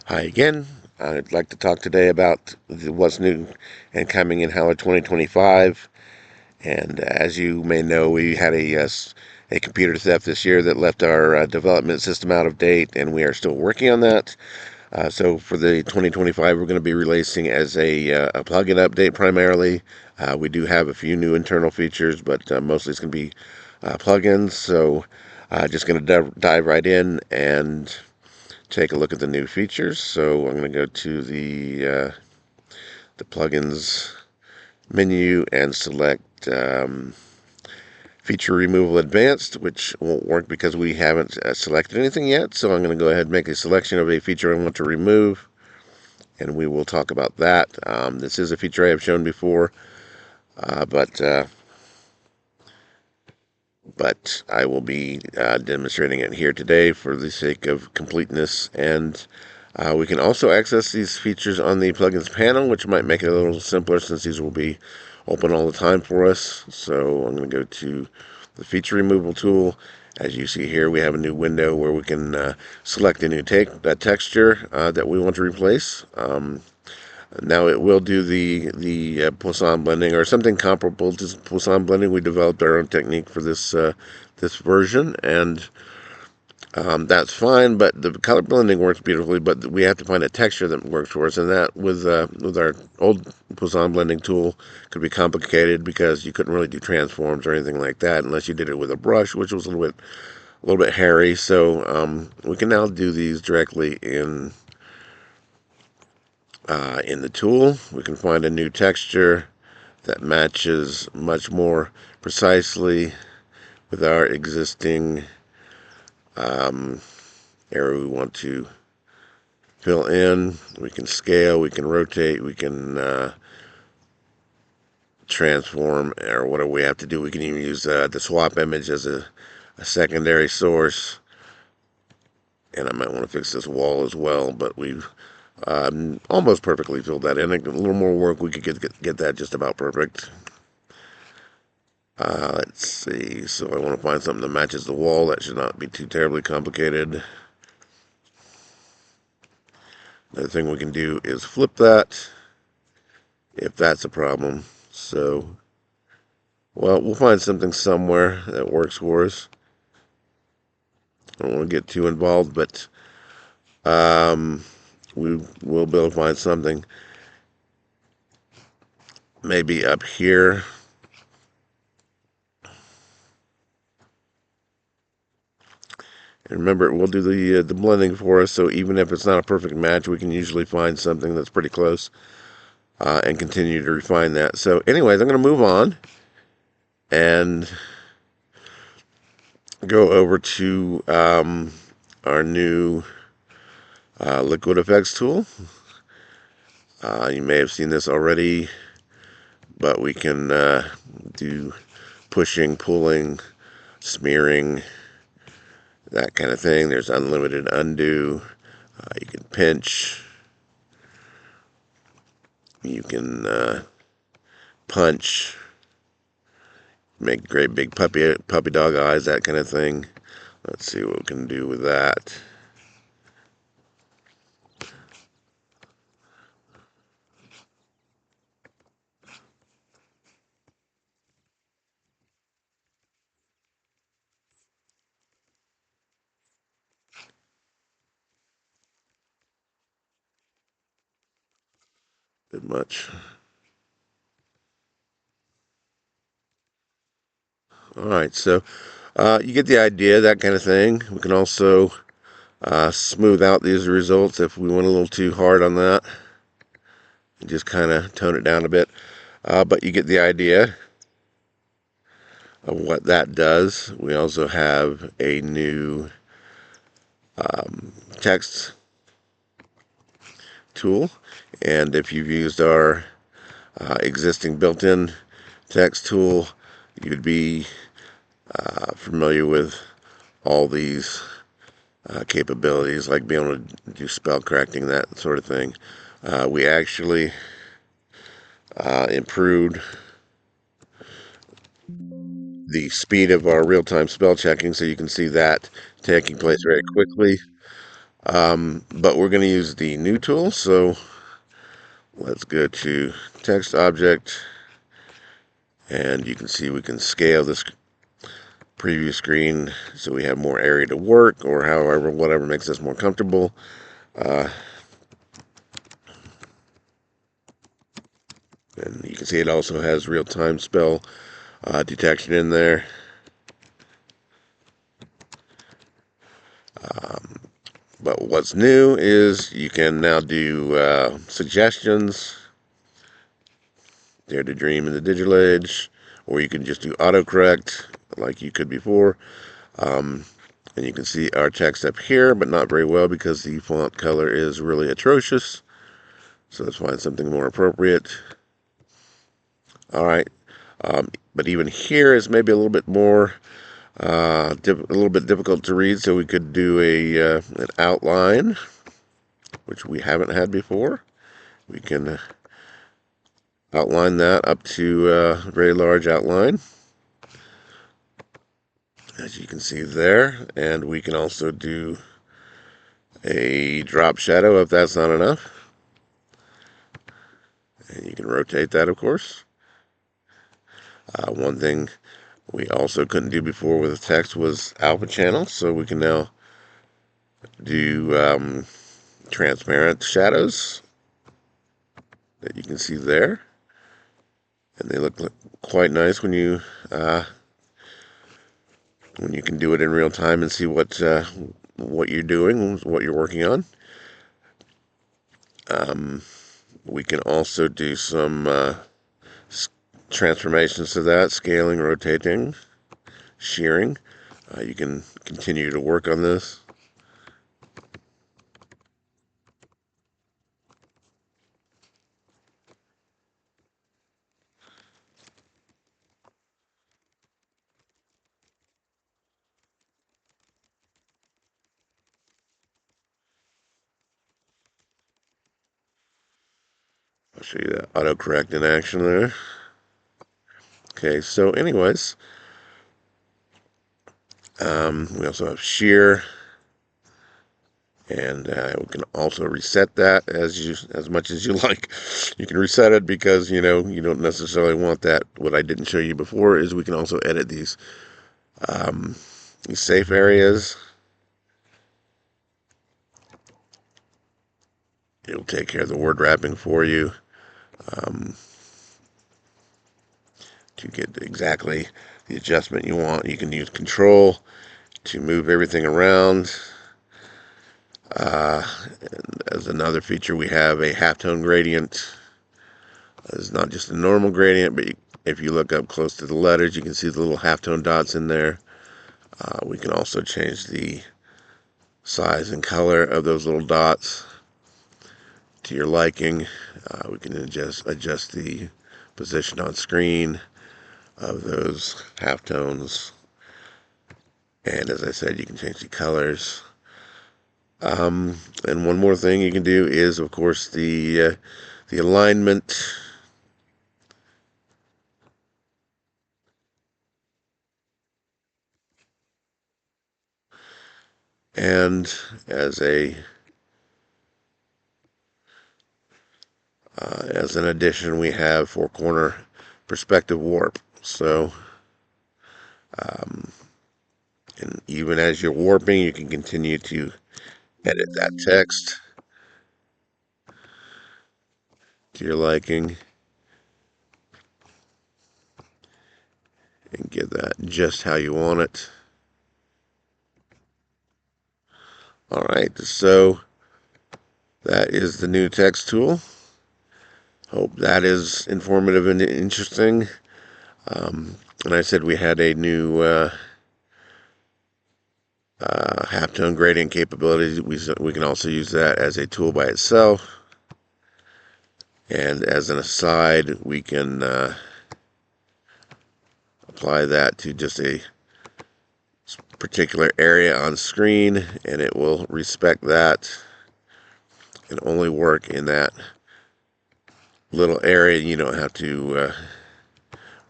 Hi again. I'd like to talk today about what's new and coming in Howler 2025. And as you may know, we had a computer theft this year that left our development system out of date, and we are still working on that. So for the 2025, we're going to be releasing as a plugin update primarily. We do have a few new internal features, but mostly it's going to be plugins. So just going to dive right in and take a look at the new features. So I'm going to go to the plugins menu and select feature removal advanced, which won't work because we haven't selected anything yet. So I'm going to go ahead and make a selection of a feature I want to remove, and we will talk about that. This is a feature I have shown before, but I will be demonstrating it here today for the sake of completeness. And we can also access these features on the plugins panel, which might make it a little simpler since these will be open all the time for us. So I'm going to go to the feature removal tool. As you see here, we have a new window where we can select a new texture that we want to replace. Now it will do the Poisson blending or something comparable to Poisson blending. We developed our own technique for this version, and that's fine. But the color blending works beautifully. But we have to find a texture that works for us, and that with our old Poisson blending tool could be complicated because you couldn't really do transforms or anything like that unless you did it with a brush, which was a little bit hairy. So we can now do these directly in the tool. We can find a new texture that matches much more precisely with our existing area we want to fill in. We can scale, we can rotate, we can transform, or whatever we have to do. We can even use the swap image as a secondary source. And I might want to fix this wall as well, but we've almost perfectly filled that in. A little more work, we could get that just about perfect. Let's see. So I want to find something that matches the wall. That should not be too terribly complicated. Another thing we can do is flip that if that's a problem. So, well, we'll find something somewhere that works for us. I don't want to get too involved, but we will be able to find something. Maybe up here. And remember, it will do the blending for us, so even if it's not a perfect match, we can usually find something that's pretty close and continue to refine that. So anyways, I'm going to move on and go over to our new liquid effects tool. You may have seen this already, but we can do pushing, pulling, smearing, that kind of thing. There's unlimited undo. You can pinch. You can punch. Make great big puppy dog eyes, that kind of thing. Let's see what we can do with that. Good much. All right, so you get the idea, that kind of thing. We can also smooth out these results if we went a little too hard on that. Just kind of tone it down a bit. But you get the idea of what that does. We also have a new text tool. And if you've used our existing built-in text tool, you'd be familiar with all these capabilities, like being able to do spell correcting, that sort of thing. We actually improved the speed of our real-time spell checking, so you can see that taking place very quickly. But we're going to use the new tool, so let's go to text object, and you can see we can scale this preview screen so we have more area to work, or however, whatever makes us more comfortable. And you can see it also has real-time spell detection in there. But what's new is you can now do suggestions, Dare to Dream in the digital age, or you can just do autocorrect like you could before. And you can see our text up here, but not very well because the font color is really atrocious. So let's find something more appropriate. All right. But even here is maybe a little bit more, a little bit difficult to read. So we could do an outline, which we haven't had before. We can outline that up to a very large outline, as you can see there. And we can also do a drop shadow if that's not enough. And you can rotate that, of course. One thing we also couldn't do before with the text was alpha channel, so we can now do transparent shadows that you can see there. And they look quite nice when you can do it in real time and see what you're doing, what you're working on. We can also do some transformations to that, scaling, rotating, shearing. You can continue to work on this. I'll show you that autocorrect in action there. Okay, so anyways, we also have shear, and we can also reset that as much as you like. You can reset it because you don't necessarily want that. What I didn't show you before is we can also edit these safe areas. It'll take care of the word wrapping for you to get exactly the adjustment you want. You can use control to move everything around. As another feature, we have a halftone gradient. It's not just a normal gradient, but if you look up close to the letters, you can see the little halftone dots in there. We can also change the size and color of those little dots to your liking. We can adjust the position on screen of those halftones. And as I said, you can change the colors. And one more thing you can do is, of course, the alignment. And as an addition, we have four corner perspective warp. So, and even as you're warping, you can continue to edit that text to your liking and get that just how you want it. All right, so that is the new text tool. Hope that is informative and interesting. And I said we had a new halftone gradient capability. We can also use that as a tool by itself. And as an aside, we can apply that to just a particular area on screen, and it will respect that and only work in that little area. You don't have to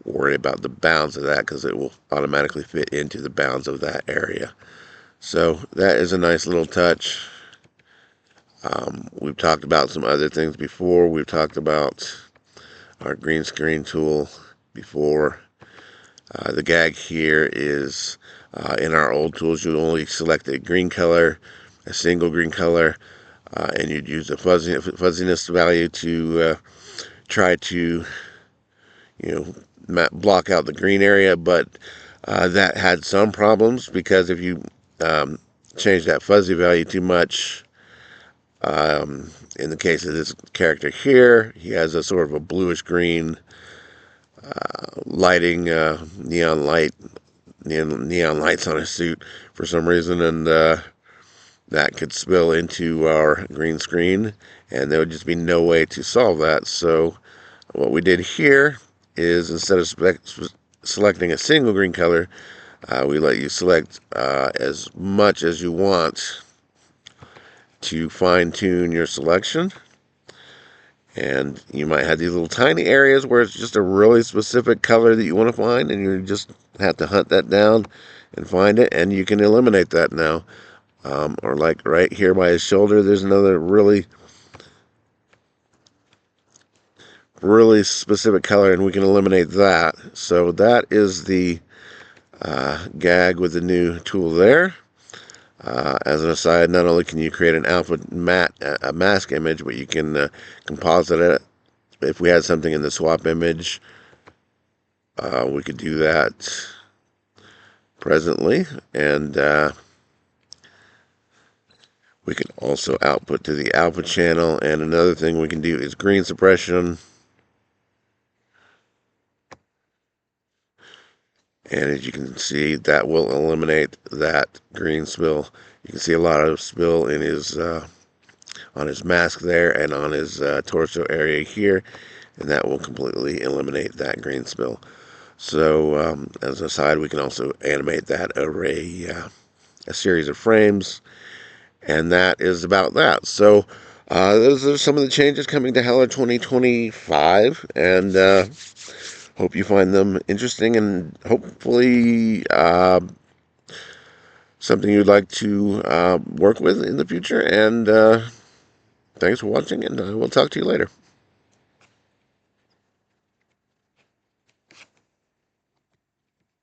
worry about the bounds of that because it will automatically fit into the bounds of that area. So that is a nice little touch. We've talked about some other things before. We've talked about our green screen tool before. The gag here is in our old tools, you only select a green color, a single green color, and you'd use the fuzziness value to try to, block out the green area. But that had some problems because if you change that fuzzy value too much, in the case of this character here, he has a sort of a bluish green lighting, neon lights on his suit for some reason, and that could spill into our green screen, and there would just be no way to solve that. So what we did here is instead of selecting a single green color, we let you select as much as you want to fine-tune your selection. And you might have these little tiny areas where it's just a really specific color that you want to find, and you just have to hunt that down and find it, and you can eliminate that now. Or like right here by his shoulder, there's another really, really specific color, and we can eliminate that. So that is the gag with the new tool there. As an aside, not only can you create an alpha mask image, but you can composite it. If we had something in the swap image, we could do that presently, and we can also output to the alpha channel. And another thing we can do is green suppression. And as you can see, that will eliminate that green spill. You can see a lot of spill in his on his mask there and on his torso area here, and that will completely eliminate that green spill. So as an aside, we can also animate that over a series of frames, and that is about that. So those are some of the changes coming to Howler 2025, and hope you find them interesting, and hopefully something you'd like to work with in the future. And thanks for watching, and I will talk to you later.